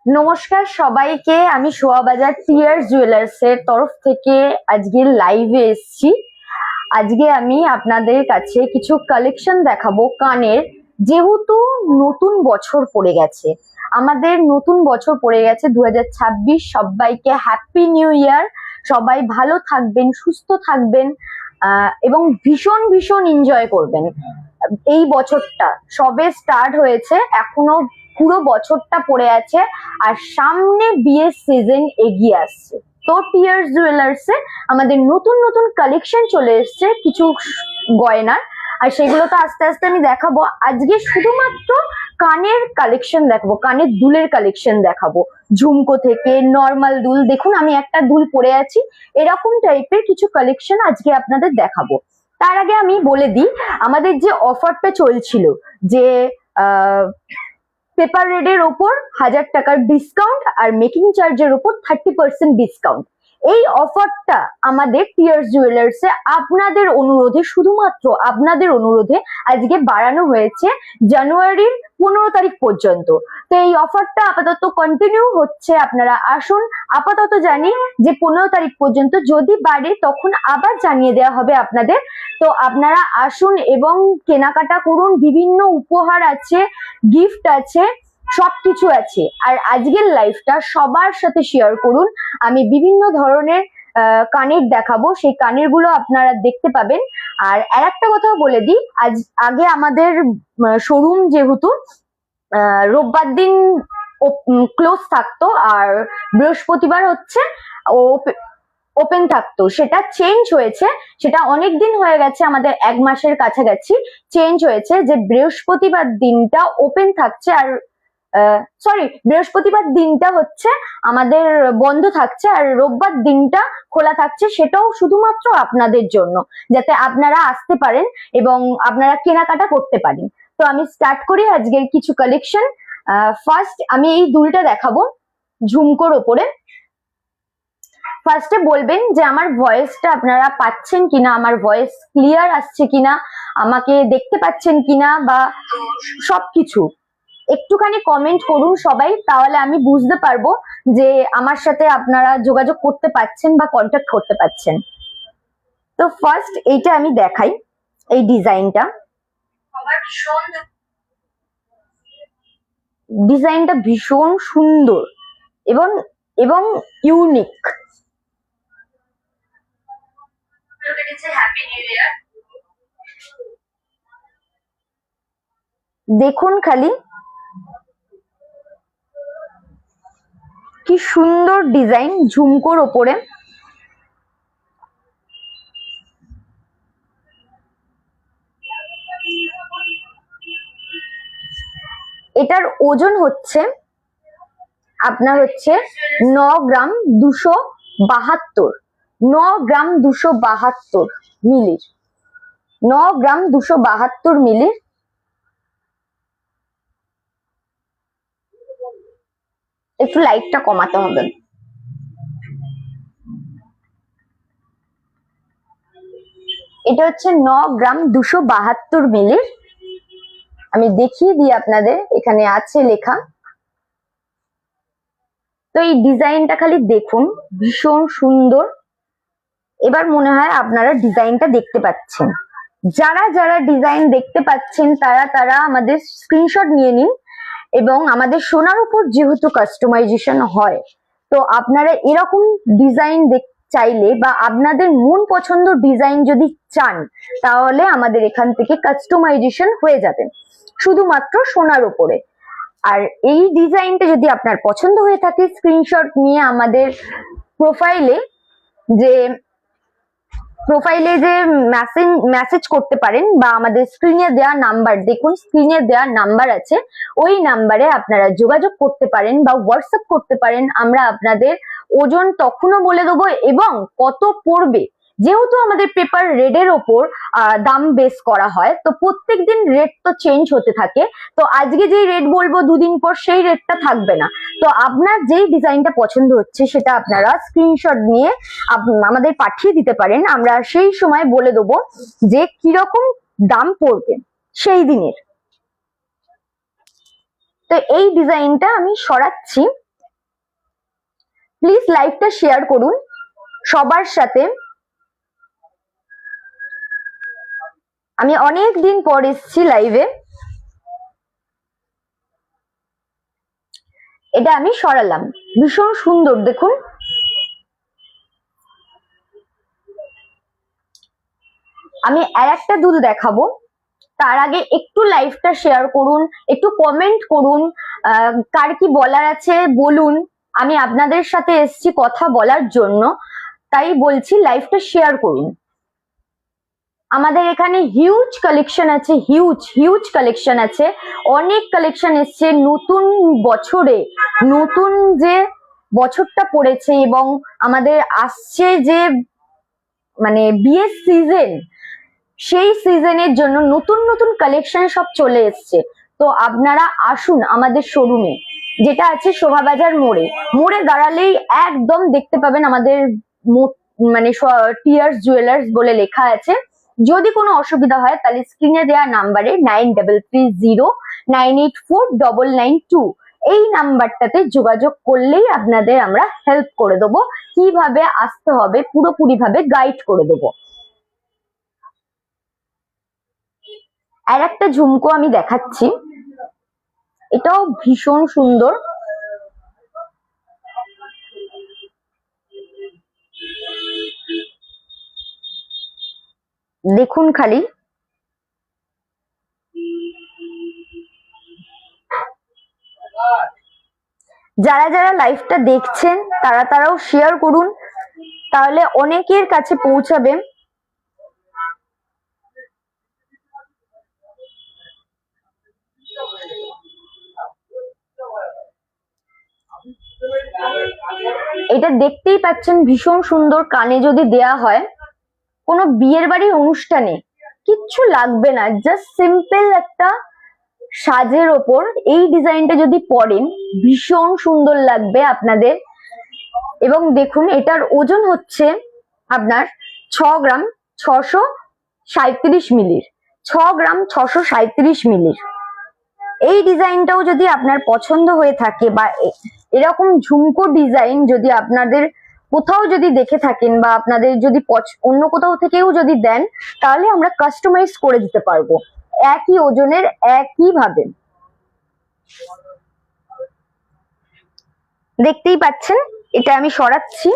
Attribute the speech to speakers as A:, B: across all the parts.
A: নমস্কার সবাইকে, আমি শোভাবাজার টিয়ার্স জুয়েলার্স এর তরফ থেকে আজকে লাইভে এসেছি। আজকে আমি আপনাদের কাছে কিছু কালেকশন দেখাবো কানের। যেহেতু নতুন বছর পড়ে গেছে, আমাদের নতুন বছর পড়ে গেছে 2026। সবাইকে হ্যাপি নিউ ইয়ার। সবাই ভালো থাকবেন, সুস্থ থাকবেন এবং ভীষণ ভীষণ এনজয় করবেন। এই বছরটা সবে স্টার্ট হয়েছে, এখনো পুরো বছরটা পড়ে আছে আর সামনে বিয়ের সিজন এগিয়ে আসছে। তো টিয়ার্স জুয়েলার্সে আমাদের নতুন নতুন কালেকশন চলে এসছে কিছু গয়নার, আর সেগুলো তো আস্তে আস্তে আমি দেখাবো। আজকে শুধুমাত্র কানের কালেকশন দেখাবো, কানের দুলের কালেকশন দেখাবো। ঝুমকো থেকে নর্মাল দুল, দেখুন আমি একটা দুল পরে আছি, এরকম টাইপের কিছু কালেকশন আজকে আপনাদের দেখাবো। তার আগে আমি বলে দিই, আমাদের যে অফারটা চলছিল, যে পেপার রেডের ওপর 1000 টাকার ডিসকাউন্ট আর মেকিং চার্জের ওপর 30% ডিসকাউন্ট, এই অফারটা আমাদের টিয়ার্স জুয়েলার্সে আপনাদের অনুরোধে, শুধুমাত্র আপনাদের অনুরোধে আজকে বাড়ানো হয়েছে জানুয়ারির 15 তারিখ পর্যন্ত। তো এই অফারটা আপাতত কন্টিনিউ হচ্ছে, আপনারা আসুন। আপাতত জানি যে 15 তারিখ পর্যন্ত, যদি বাড়ে তখন আবার জানিয়ে দেওয়া হবে আপনাদের। তো আপনারা আসুন এবং কেনাকাটা করুন, বিভিন্ন উপহার আছে, গিফট আছে, সবকিছু আছে। আর আজকের লাইভটা সবার সাথে শেয়ার করুন। আমি বিভিন্ন ধরনের কানের দেখাবো, সেই কানের গুলো আপনারা দেখতে পাবেন। আর একটা কথা বলে দিই, আগে আমাদের শোরুম যেহেতু রোববার দিন ক্লোজ থাকতো আর বৃহস্পতিবার হচ্ছে ওপেন থাকতো, সেটা চেঞ্জ হয়েছে। সেটা অনেক দিন হয়ে গেছে, আমাদের 1 মাসের কাছাকাছি চেঞ্জ হয়েছে, যে বৃহস্পতিবার দিনটা ওপেন থাকছে, আর বৃহস্পতিবার দিনটা হচ্ছে আমাদের বন্ধ থাকছে, আর রোববার দিনটা খোলা থাকছে। সেটাও শুধুমাত্র আপনাদের জন্য, যাতে আপনারা আসতে পারেন এবং আপনারা কেনাকাটা করতে পারেন। তো আমি স্টার্ট করি আজকের কিছু কালেকশন। ফার্স্ট আমি এই দুলটা দেখাবো ঝুমকোর ওপরে। ফার্স্টে বলবেন যে আমার ভয়েসটা আপনারা পাচ্ছেন কিনা, আমার ভয়েস ক্লিয়ার আসছে কিনা, আমাকে দেখতে পাচ্ছেন কিনা, বা সবকিছু একটুখানি কমেন্ট করুন সবাই, তাহলে আমি বুঝতে পারবো যে আমার সাথে আপনারা যোগাযোগ করতে পারছেন বা কন্ট্যাক্ট করতে পারছেন। তো ফার্স্ট এইটা আমি দেখাই, এই ডিজাইনটা। ডিজাইনটা ভীষণ সুন্দর এবং এবং ইউনিক। দেখুন খালি কি সুন্দর ডিজাইন ঝুমকোর ওপরে। এটার ওজন হচ্ছে আপনার হচ্ছে 9 গ্রাম 272, 9 গ্রাম 272 মিলির, 9 গ্রাম 272 মিলির। একটু লাইটটা কমাতে হবে। এটা হচ্ছে 9 গ্রাম 272 মিলির। আমি দেখিয়ে দিই আপনাদের, এখানে আছে লেখা। তো এই ডিজাইনটা খালি দেখুন, ভীষণ সুন্দর। এবার মনে হয় আপনারা ডিজাইনটা দেখতে পাচ্ছেন। যারা যারা ডিজাইন দেখতে পাচ্ছেন তারা তারা আমাদের স্ক্রিনশট নিয়ে নিন। এবং আমাদের সোনার উপর যেহেতু কাস্টমাইজেশন হয়, তো আপনারা এরকম ডিজাইন চাইলে বা আপনাদের মন পছন্দ ডিজাইন যদি চান, তাহলে আমাদের এখান থেকে কাস্টমাইজেশন হয়ে যাবে শুধুমাত্র সোনার উপরে। আর এই ডিজাইনটা যদি আপনার পছন্দ হয়ে থাকে, স্ক্রিনশট নিয়ে আমাদের প্রোফাইলে যে মেসেজ করতে পারেন, বা আমাদের স্ক্রিনে দেওয়া নাম্বার, দেখুন স্ক্রিনে দেওয়া নাম্বার আছে, ওই নাম্বারে আপনারা যোগাযোগ করতে পারেন বা হোয়াটসঅ্যাপ করতে পারেন। আমরা আপনাদের ওজন তখনও বলে দেবো এবং কত পড়বে যেহেতু আমাদের পেপার রেডের ওপর দাম বেস করা হয়, তো প্রত্যেকদিন রেট তো চেঞ্জ হতে থাকে। তো আজকে যেই রেট বলবো দুদিন পর সেই রেটটা থাকবে না। তো আপনার যেই ডিজাইনটা পছন্দ হচ্ছে সেটা আপনারা স্ক্রিনশট নিয়ে আমাদের পাঠিয়ে দিতে পারেন। আমরা সেই সময় বলে দেবো যে কিরকম দাম পড়বে সেই দিনের। তো এই ডিজাইনটা আমি সরাচ্ছি, প্লিজ লাইভটা শেয়ার করুন সবার সাথে। আমি অনেক দিন পর এসেছি লাইভে। এটা আমি সরালাম, ভীষণ সুন্দর দেখুন। আমি আর একটা দুল দেখাবো, তার আগে একটু লাইভটা শেয়ার করুন, একটু কমেন্ট করুন, কার কি বলার আছে বলুন। আমি আপনাদের সাথে এসেছি কথা বলার জন্য, তাই বলছি লাইভটা শেয়ার করুন। আমাদের এখানে হিউজ কালেকশন আছে, হিউজ কালেকশন আছে, অনেক কালেকশন এসছে নতুন বছরে। নতুন যে বছরটা পড়েছে এবং আমাদের আসছে যে মানে বিয়ের সিজন, সেই সিজনের জন্য নতুন নতুন কালেকশন সব চলে এসছে। তো আপনারা আসুন আমাদের শোরুমে, যেটা আছে শোভাবাজার মোড়ে। মোড়ে দাঁড়ালেই একদম দেখতে পাবেন আমাদের মানে টিয়ার্স জুয়েলার্স বলে লেখা আছে। যদি কোনো অসুবিধা হয় তাহলে স্ক্রিনে দেওয়া নাম্বারে 9330984992 এই নাম্বারটাতে যোগাযোগ করলেই আপনাদের আমরা হেল্প করে দেবো, কিভাবে আসতে হবে পুরোপুরি ভাবে গাইড করে দেবো। আর একটা ঝুমকো আমি দেখাচ্ছি, এটাও ভীষণ সুন্দর। দেখুন খালি, যারা যারা লাইভটা দেখছেন তারাও শেয়ার করুন, তাহলে অনেকের কাছে পৌঁছাবে। এটা দেখতেই পাচ্ছেন ভীষণ সুন্দর, কানে যদি দেয়া হয় কোনো বিয়ের বাড়ির অনুষ্ঠানে কিচ্ছু লাগবে না, জাস্ট সিম্পল একটা সাজের ওপর এই ডিজাইনটা যদি পরেন ভীষণ সুন্দর লাগবে আপনাদের। এবং দেখুন এটার ওজন হচ্ছে আপনার 6 গ্রাম 637 মিলির, 6 গ্রাম 637 মিলির। এই ডিজাইনটাও যদি আপনার পছন্দ হয়ে থাকে বা এরকম ঝুমকো ডিজাইন যদি আপনাদের কোথাও যদি দেখে থাকেন বা আপনাদের যদি অন্য কোথাও থেকেও যদি দেন, তাহলে আমরা কাস্টমাইজ করে দিতে পারবো একই ওজনের একই ভাবে। দেখতেই পাচ্ছেন এটা আমি সরাচ্ছি।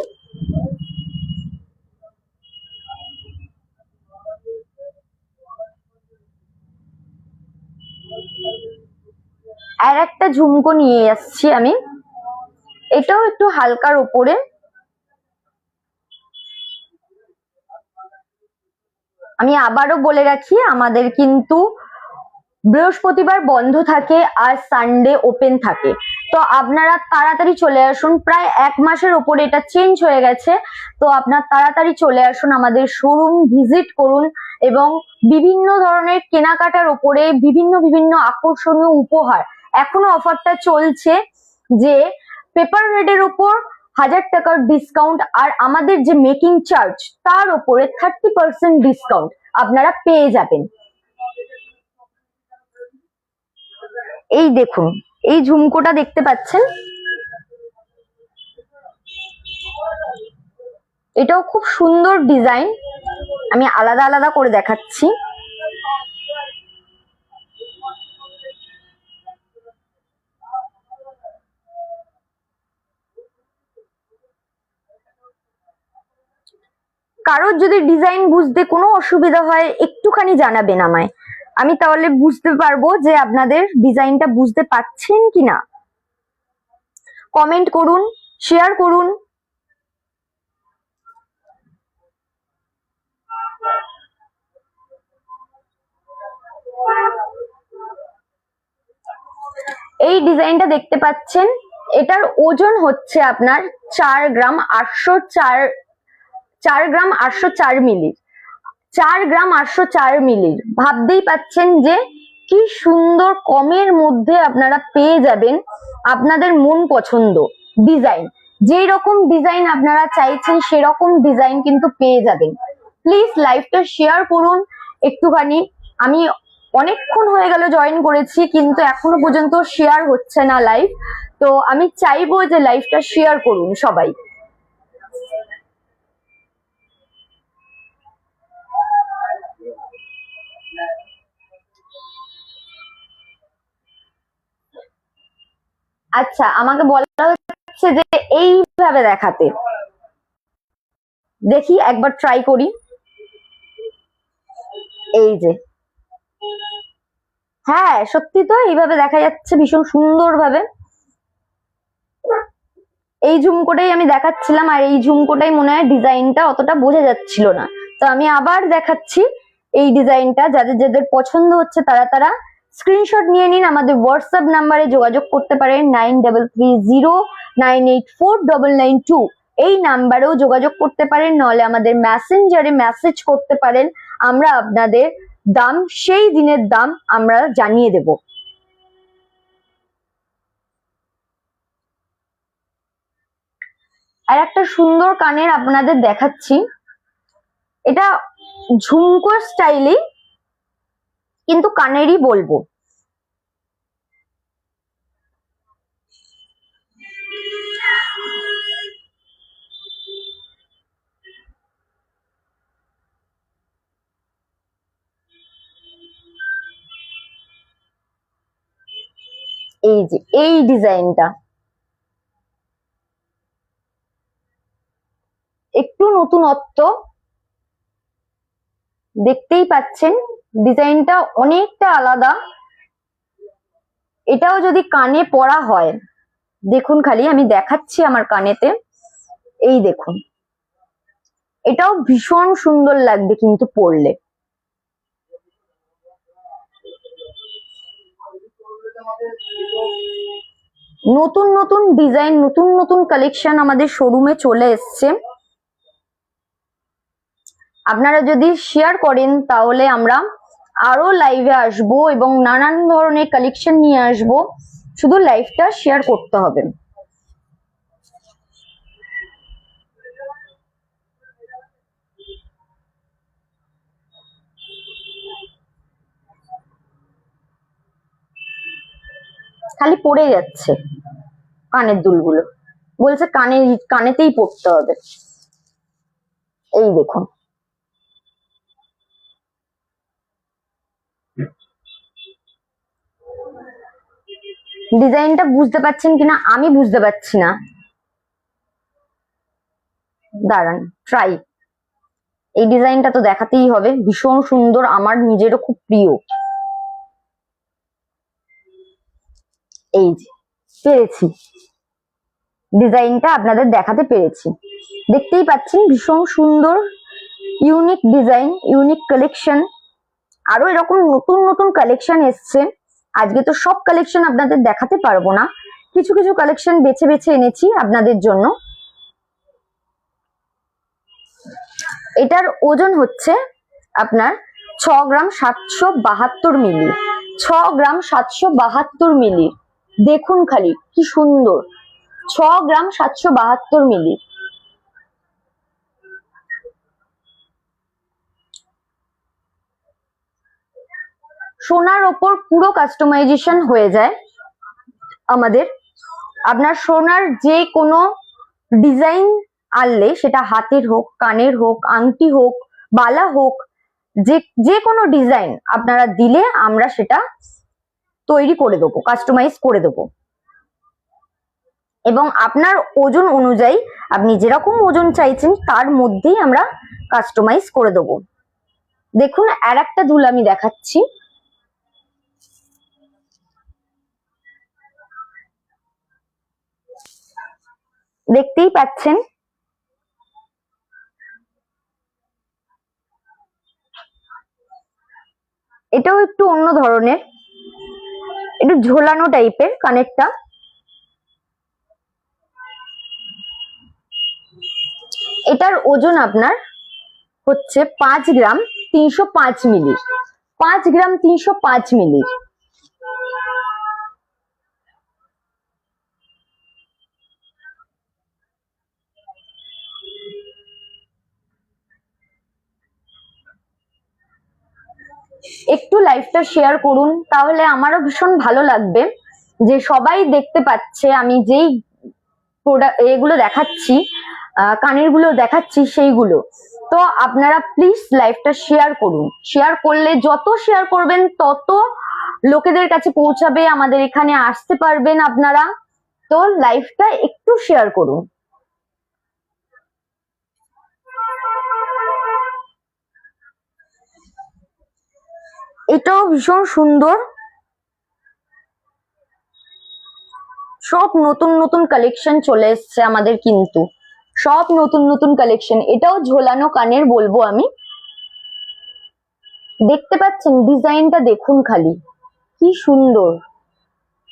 A: আর একটা ঝুমকো নিয়ে আসছি আমি, এটাও একটু হালকার উপরে। আমি আবারও বলে রাখি আমাদের কিন্তু বৃহস্পতিবার বন্ধ থাকে আর সানডে ওপেন থাকে। তো আপনারা তাড়াতাড়ি চলে আসুন, প্রায় 1 মাসের ওপরে এটা চেঞ্জ হয়ে গেছে। তো আপনার তাড়াতাড়ি চলে আসুন, আমাদের শোরুম ভিজিট করুন এবং বিভিন্ন ধরনের কেনাকাটার ওপরে বিভিন্ন আকর্ষণীয় উপহার। এখনো অফারটা চলছে যে পেপার রেডের উপর 1000 টাকার ডিসকাউন্ট আর আমাদের যে মেকিং চার্জ তার উপরে 30% ডিসকাউন্ট আপনারা পেয়ে যাবেন। এই দেখুন এই ঝুমকোটা দেখতে পাচ্ছেন, এটাও খুব সুন্দর ডিজাইন, আমি আলাদা আলাদা করে দেখাচ্ছি। কারোর যদি ডিজাইন বুঝতে কোনো অসুবিধা হয় একটুখানি জানাবেন আমায়, আমি তাহলে বুঝতে পারবো যে আপনাদের ডিজাইনটা বুঝতে পারছেন কিনা। কমেন্ট করুন, শেয়ার করুন। এই ডিজাইনটা দেখতে পাচ্ছেন, এটার ওজন হচ্ছে আপনার 4 গ্রাম 804 4 গ্রাম 804 মিলি, 4 গ্রাম 804 মিলির। ভাবতেই পাচ্ছেন যে কি সুন্দর কমের মধ্যে আপনারা পেয়ে যাবেন আপনাদের মন পছন্দ ডিজাইন। যেই রকম ডিজাইন আপনারা চাইছেন সেরকম ডিজাইন কিন্তু পেয়ে যাবেন। প্লিজ লাইভটা শেয়ার করুন একটুখানি। আমি অনেকক্ষণ হয়ে গেল জয়েন করেছি, কিন্তু এখনো পর্যন্ত শেয়ার হচ্ছে না লাইভ। তো আমি চাইবো যে লাইভটা শেয়ার করুন সবাই। আচ্ছা, আমাকে বলা হচ্ছে যে এইভাবে দেখাতে, দেখি একবার ট্রাই করি। এই যে, হ্যাঁ সত্যি তো এইভাবে দেখা যাচ্ছে ভীষণ সুন্দর ভাবে। এই ঝুমকোটাই আমি দেখাচ্ছিলাম, আর এই ঝুমকোটাই মনে হয় ডিজাইনটা অতটা বোঝা যাচ্ছিল না, তো আমি আবার দেখাচ্ছি এই ডিজাইনটা। যাদের যাদের পছন্দ হচ্ছে তারা তারা স্ক্রিনশট নিয়ে নিন, আমাদের হোয়াটসঅ্যাপ নাম্বারে যোগাযোগ করতে পারেন 9330984992। এই নাম্বারেও যোগাযোগ করতে পারেন, নাহলে আমাদের মেসেঞ্জারে মেসেজ করতে পারেন। আমরা আপনাদের দাম, সেই দিনের দাম আমরা জানিয়ে দেব। আর একটা সুন্দর কানের আপনাদের দেখাচ্ছি, এটা ঝুমকো স্টাইলে কিন্তু কানেরই বলবো। এই যে এই ডিজাইনটা একটু নতুনত্ব, দেখতেই পাচ্ছেন ডিজাইনটা অনেকটা আলাদা। এটাও যদি কানে পরা হয়, দেখুন খালি আমি দেখাচ্ছি আমার কানেতে, এই দেখুন, এটাও ভীষণ সুন্দর লাগবে কিন্তু পরলে। নতুন নতুন ডিজাইন, নতুন নতুন কালেকশন আমাদের শোরুমে চলে এসছে। আপনারা যদি শেয়ার করেন তাহলে আমরা আরো লাইভে আসবো এবং নানান ধরনের কালেকশন নিয়ে আসবো। শুধু লাইভটা শেয়ার করতে হবে। খালি পড়ে যাচ্ছে কানের দুলগুলো, বলছে কানেতেই পড়তে হবে। এই দেখুন, ডিজাইনটা বুঝতে পারছেন কিনা আমি বুঝতে পারছি না, দাঁড়ান ট্রাই। এই ডিজাইনটা তো দেখাতেই হবে, ভীষণ সুন্দর, আমার নিজেরও খুব প্রিয়। এই যে পেরেছি, ডিজাইনটা আপনাদের দেখাতে পেরেছি, দেখতেই পাচ্ছেন ভীষণ সুন্দর ইউনিক ডিজাইন, ইউনিক কালেকশন। আরো এরকম নতুন নতুন কালেকশন এসছে। আজকে তো সব কালেকশন আপনাদের দেখাতে পারবো না, কিছু কিছু কালেকশন বেছে বেছে এনেছি আপনাদের জন্য। এটার ওজন হচ্ছে আপনার 6 গ্রাম 772 মিলি, 6 গ্রাম 772 মিলি। দেখুন খালি কি সুন্দর, 6 গ্রাম 772 মিলি। সোনার ওপর পুরো কাস্টমাইজেশন হয়ে যায় আমাদের। আপনার সোনার যে কোনো ডিজাইন আনলে, সেটা হাতের হোক, কানের হোক, আংটি হোক, বালা হোক, যে কোনো ডিজাইন আপনারা দিলে আমরা সেটা তৈরি করে দেবো, কাস্টমাইজ করে দেবো। এবং আপনার ওজন অনুযায়ী আপনি যেরকম ওজন চাইছেন তার মধ্যেই আমরা কাস্টমাইজ করে দেবো। দেখুন আর একটা দুল আমি দেখাচ্ছি, দেখতেই পাচ্ছেন এটাও একটু অন্য ধরনের, একটু ঝোলানো টাইপের কানেরটা। এটার ওজন আপনার হচ্ছে 5 গ্রাম 305 মিলি, 5 গ্রাম 305 মিলি। একটু লাইভটা শেয়ার করুন, তাহলে আমারও ভীষণ ভালো লাগবে যে সবাই দেখতে পাচ্ছে আমি যেই এগুলো দেখাচ্ছি, কানের গুলো দেখাচ্ছি সেইগুলো। তো আপনারা প্লিজ লাইভটা শেয়ার করুন, শেয়ার করলে যত শেয়ার করবেন তত লোকেদের কাছে পৌঁছাবে, আমাদের এখানে আসতে পারবেন আপনারা। তো লাইভটা একটু শেয়ার করুন। এটাও ভীষণ সুন্দর, সব নতুন নতুন কালেকশন চলে এসছে আমাদের, কিন্তু সব নতুন নতুন কালেকশন। এটাও ঝোলানো কানের বলবো আমি। দেখতে পাচ্ছেন ডিজাইনটা, দেখুন খালি কি সুন্দর,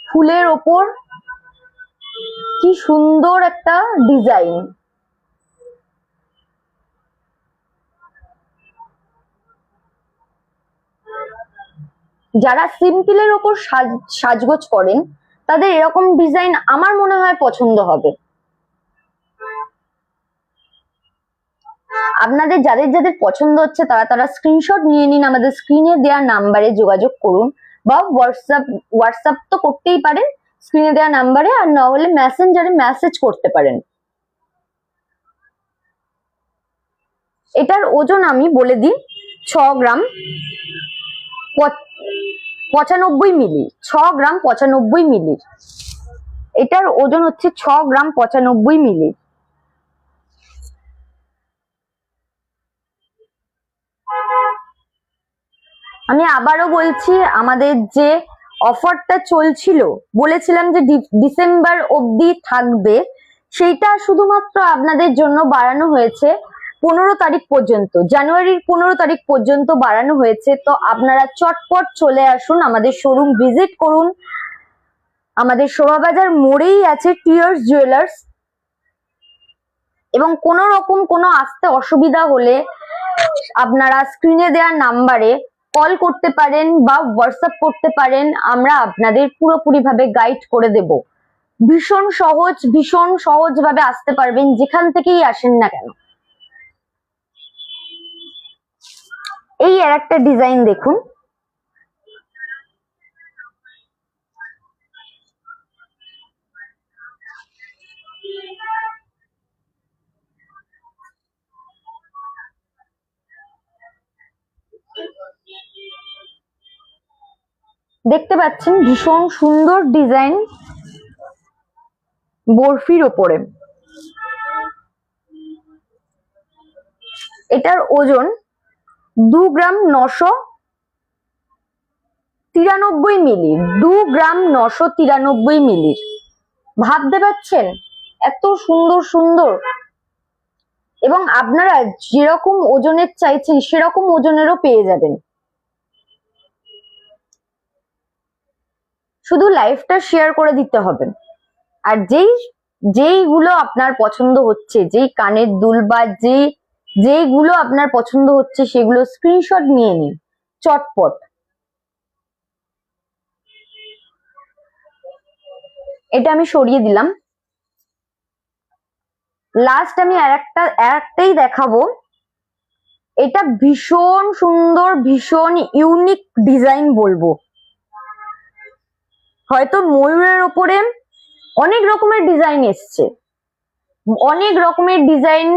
A: ফুলের ওপর কি সুন্দর একটা ডিজাইন। যারা সিম্পলের ওপর সাজগোজ করেন তাদের এরকম ডিজাইন আমার মনে হয় পছন্দ হবে। আপনাদের যাদের যাদের পছন্দ হচ্ছে তারা স্ক্রিনশট নিয়ে নিন, আমাদের স্ক্রিনে দেওয়া নাম্বারে যোগাযোগ করুন, বা হোয়াটসঅ্যাপ তো করতেই পারেন স্ক্রিনে দেওয়া নাম্বারে, আর না হলে মেসেঞ্জারে মেসেজ করতে পারেন। এটার ওজন আমি বলে দিই 6 গ্রাম 95 মিলি, 6 গ্রাম 95 মিলি। এটার ওজন হচ্ছে 6 গ্রাম 95 মিলি। আমি আবারও বলছি, আমাদের যে অফারটা চলছিল, বলেছিলাম যে ডিসেম্বর অবধি থাকবে, সেইটা শুধুমাত্র আপনাদের জন্য বাড়ানো হয়েছে 15 তারিখ পর্যন্ত, জানুয়ারির 15 তারিখ পর্যন্ত বাড়ানো হয়েছে। তো আপনারা চটপট চলে আসুন, আমাদের শোরুম ভিজিট করুন। আমাদের শোভাবাজার মোড়েই আছে টিয়ার্স জুয়েলার্স, এবং কোনো রকম কোনো আসতে অসুবিধা হলে আপনারা স্ক্রিনে দেওয়া নাম্বারে কল করতে পারেন বা হোয়াটসঅ্যাপ করতে পারেন, আমরা আপনাদের পুরোপুরি ভাবে গাইড করে দেব। ভীষণ সহজ ভাবে আসতে পারবেন যেখান থেকেই আসেন না কেন। এই আর একটা ডিজাইন দেখুন, দেখতে পাচ্ছেন ভীষণ সুন্দর ডিজাইন বরফির ওপরে। এটার ওজন 2 গ্রাম 993 মিলি, 2 গ্রাম 993 মিলি। ভাবতে পারছেন এত সুন্দর সুন্দর, এবং আপনারা যেরকম ওজনের চাইছেন সেরকম ওজনেরও পেয়ে যাবেন। শুধু লাইভটা শেয়ার করে দিতে হবে। আর যেইগুলো আপনার পছন্দ হচ্ছে, যেই কানের দুল বা যেইগুলো আপনার পছন্দ হচ্ছে সেগুলো স্ক্রিনশট নিয়ে নিন চটপট। এটা আমি সরিয়ে দিলাম। লাস্ট আমি একটাই দেখাবো। এটা ভীষণ সুন্দর, ভীষণ ইউনিক ডিজাইন বলবো। হয়তো ময়ূরের ওপরে অনেক রকমের ডিজাইন এসছে, অনেক রকমের ডিজাইন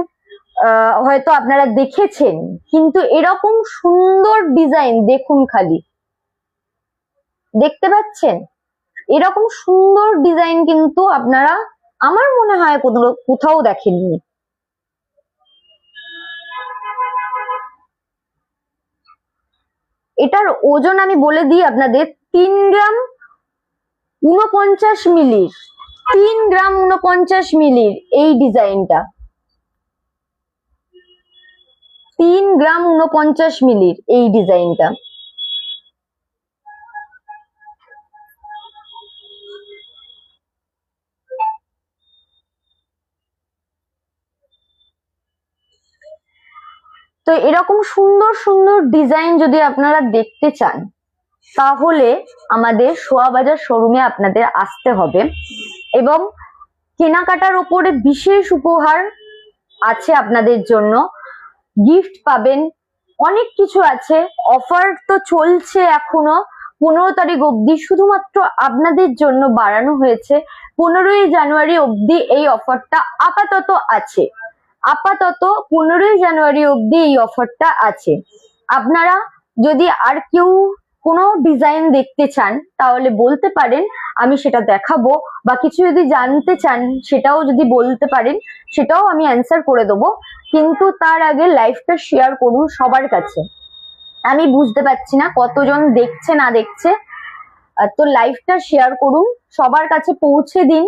A: হয়তো আপনারা দেখেছেন, কিন্তু এরকম সুন্দর ডিজাইন দেখুন খালি, দেখতে পাচ্ছেন এরকম সুন্দর ডিজাইন কিন্তু আপনারা আমার মনে হয় কোথাও দেখেননি। এটার ওজন আমি বলে দিই আপনাদের 3 গ্রাম 49 মিলির, 3 গ্রাম 49 মিলির এই ডিজাইনটা, 3 গ্রাম 49 মিলির এই ডিজাইনটা। তো এরকম সুন্দর সুন্দর ডিজাইন যদি আপনারা দেখতে চান তাহলে আমাদের সোয়াবাজার শোরুমে আপনাদের আসতে হবে, এবং কেনাকাটার উপরে বিশেষ উপহার আছে আপনাদের জন্য, গিফট পাবেন, অনেক কিছু আছে। অফার তো চলছে এখনো 15 তারিখ অবধি, শুধুমাত্র আপনাদের জন্য বাড়ানো হয়েছে। 15ই জানুয়ারি অবধি এই অফারটা আপাতত আছে, আপাতত 15ই জানুয়ারি অবধি এই অফারটা আছে। আপনারা যদি আর কেউ কোনো ডিজাইন দেখতে চান তাহলে বলতে পারেন, আমি সেটা দেখাবো, বা কিছু যদি জানতে চান সেটাও যদি বলতে পারেন, সেটাও আমি অ্যান্সার করে দেবো। কিন্তু তার আগে লাইভটা শেয়ার করুন সবার কাছে। আমি বুঝতে পারছি না কতজন দেখছে না দেখছে, তো লাইভটা শেয়ার করুন, সবার কাছে পৌঁছে দিন।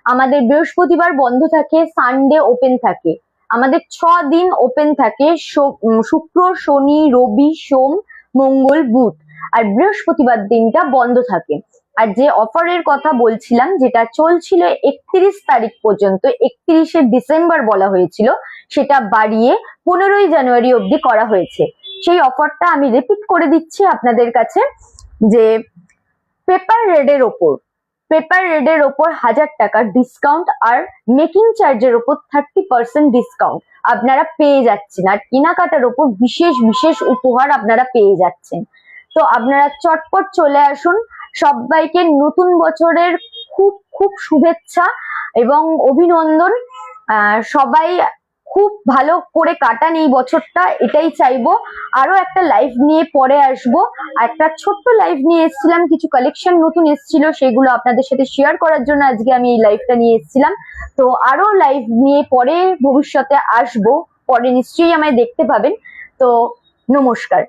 A: আমাদের বৃহস্পতিবার বন্ধ থাকে, সানডে ওপেন থাকে, আমাদের 6 দিন ওপেন থাকে, শুক্র শনি রবি সোম মঙ্গল বুধ, আর বৃহস্পতিবার দিনটা বন্ধ থাকে। আর যে অফারের কথা বলছিলাম, যেটা চলছিল 31 তারিখ পর্যন্ত, 31শে ডিসেম্বর বলা হয়েছিল, সেটা বাড়িয়ে 15ই জানুয়ারি অবধি করা হয়েছে। সেই অফারটা আমি রিপিট করে দিচ্ছি আপনাদের কাছে, যে পেপার রেডের ওপর 1000 টাকা ডিসকাউন্ট আর মেকিং চার্জের ওপর 30% ডিসকাউন্ট আপনারা পেয়ে যাচ্ছেন, আর কেনাকাটার ওপর বিশেষ বিশেষ উপহার আপনারা পেয়ে যাচ্ছেন। তো আপনারা চটপট চলে আসুন। সবাইকে নতুন বছরের খুব খুব শুভেচ্ছা এবং অভিনন্দন। সবাই খুব ভালো করে কাটান এই বছরটা, এটাই চাইবো। আরো একটা লাইভ নিয়ে পরে আসবো, একটা ছোট্ট লাইভ নিয়ে এসেছিলাম, কিছু কালেকশন নতুন এসেছিল, সেগুলো আপনাদের সাথে শেয়ার করার জন্য আজকে আমি এই লাইভটা নিয়ে এসেছিলাম। তো আরো লাইভ নিয়ে পরে ভবিষ্যতে আসবো, পরে নিশ্চয়ই আমায় দেখতে পাবেন। তো নমস্কার।